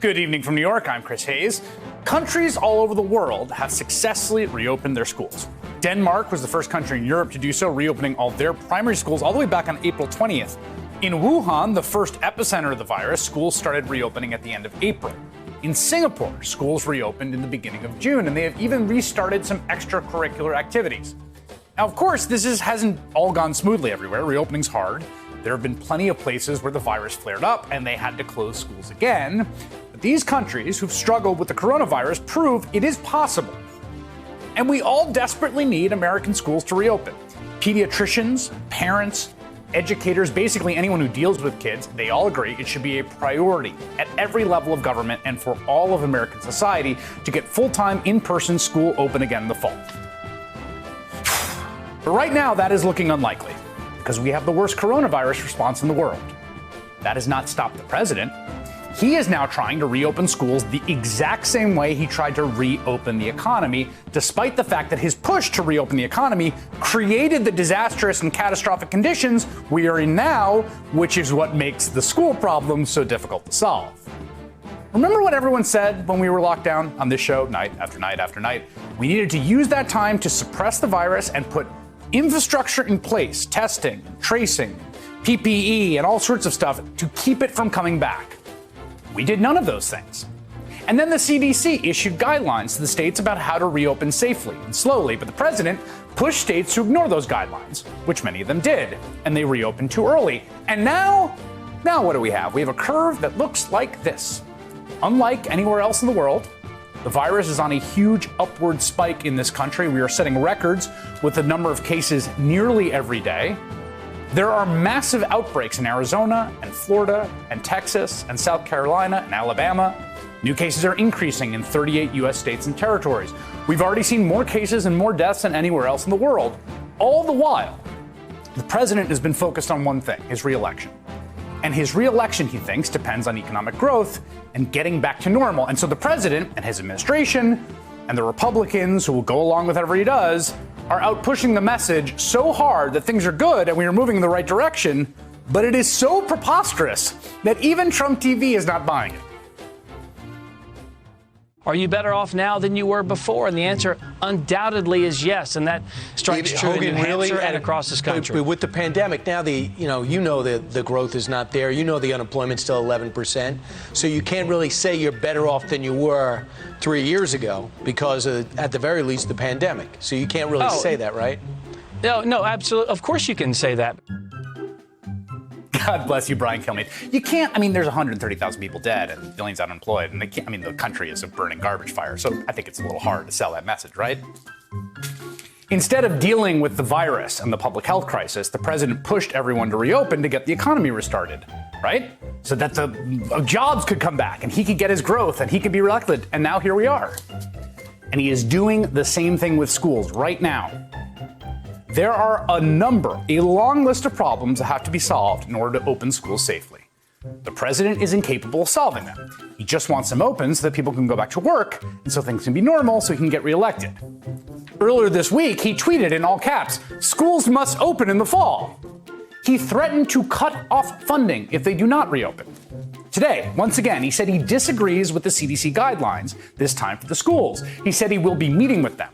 Good evening from New York. I'm Chris Hayes. Countries all over the world have successfully reopened their schools. Denmark was the first country in Europe to do so, reopening all their primary schools all the way back on April 20th. In Wuhan, the first epicenter of the virus, schools started reopening at the end of April. In Singapore, schools reopened in the beginning of June, and they have even restarted some extracurricular activities. Now, of course, hasn't all gone smoothly everywhere. Reopening's hard. There have been plenty of places where the virus flared up and they had to close schools again. But these countries who've struggled with the coronavirus prove it is possible. And we all desperately need American schools to reopen. Pediatricians, parents, educators, basically anyone who deals with kids, they all agree it should be a priority at every level of government and for all of American society to get full-time in-person school open again in the fall. But right now, that is looking unlikely, because we have the worst coronavirus response in the world. That has not stopped the president. He is now trying to reopen schools the exact same way he tried to reopen the economy, despite the fact that his push to reopen the economy created the disastrous and catastrophic conditions we are in now, which is what makes the school problem so difficult to solve. Remember what everyone said when we were locked down on this show, night after night after night? We needed to use that time to suppress the virus and put infrastructure in place, testing, tracing, PPE, and all sorts of stuff to keep it from coming back. We did none of those things. And then the CDC issued guidelines to the states about how to reopen safely and slowly, but the president pushed states to ignore those guidelines, which many of them did, and they reopened too early. And now what do we have? We have a curve that looks like this. Unlike anywhere else in the world, the virus is on a huge upward spike in this country. We are setting records with the number of cases nearly every day. There are massive outbreaks in Arizona and Florida and Texas and South Carolina and Alabama. New cases are increasing in 38 U.S. states and territories. We've already seen more cases and more deaths than anywhere else in the world. All the while, the president has been focused on one thing, his reelection. And his reelection, he thinks, depends on economic growth and getting back to normal. And so the president and his administration and the Republicans who will go along with whatever he does are out pushing the message so hard that things are good and we are moving in the right direction, but it is so preposterous that even Trump TV is not buying it. Are you better off now than you were before? And the answer undoubtedly is yes, and that strikes true in New Hampshire and across this country. But with the pandemic, now the growth is not there. You know the unemployment's still 11%. So you can't really say you're better off than you were 3 years ago because of, at the very least, the pandemic. So you can't really say that, right? No, absolutely. Of course you can say that. God bless you, Brian Kilmeade. You can't, there's 130,000 people dead and billions unemployed, and the country is a burning garbage fire, so I think it's a little hard to sell that message, right? Instead of dealing with the virus and the public health crisis, the president pushed everyone to reopen to get the economy restarted, right? So that the jobs could come back and he could get his growth and he could be reelected, and now here we are. And he is doing the same thing with schools right now. There are a long list of problems that have to be solved in order to open schools safely. The president is incapable of solving them. He just wants them open so that people can go back to work and so things can be normal so he can get reelected. Earlier this week, he tweeted in all caps, "Schools must open in the fall." He threatened to cut off funding if they do not reopen. Today, once again, he said he disagrees with the CDC guidelines, this time for the schools. He said he will be meeting with them.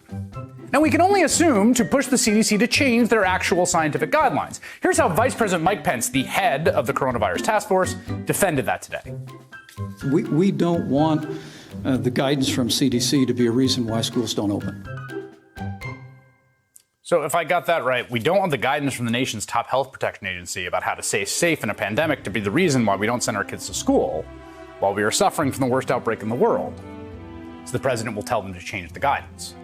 Now, we can only assume to push the CDC to change their actual scientific guidelines. Here's how Vice President Mike Pence, the head of the coronavirus task force, defended that today. We don't want the guidance from CDC to be a reason why schools don't open. So if I got that right, we don't want the guidance from the nation's top health protection agency about how to stay safe in a pandemic to be the reason why we don't send our kids to school while we are suffering from the worst outbreak in the world. So the president will tell them to change the guidance.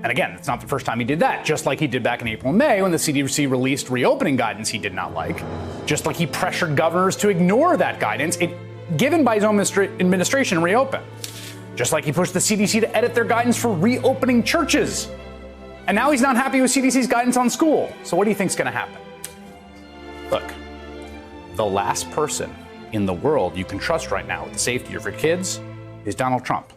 And again, it's not the first time he did that, just like he did back in April and May when the CDC released reopening guidance he did not like, just like he pressured governors to ignore that guidance given by his own administration and reopen, just like he pushed the CDC to edit their guidance for reopening churches. And now he's not happy with CDC's guidance on school. So what do you think's going to happen? Look, the last person in the world you can trust right now with the safety of your kids is Donald Trump.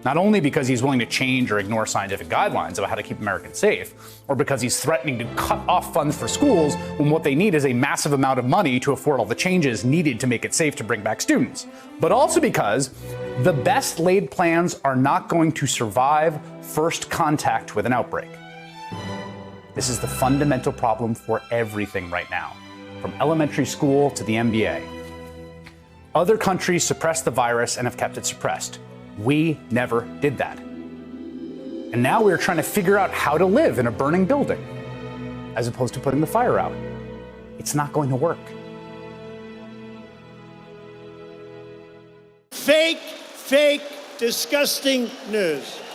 Not only because he's willing to change or ignore scientific guidelines about how to keep Americans safe, or because he's threatening to cut off funds for schools when what they need is a massive amount of money to afford all the changes needed to make it safe to bring back students, but also because the best laid plans are not going to survive first contact with an outbreak. This is the fundamental problem for everything right now, from elementary school to the NBA. Other countries suppressed the virus and have kept it suppressed. We never did that. And now we're trying to figure out how to live in a burning building, as opposed to putting the fire out. It's not going to work. Fake, disgusting news.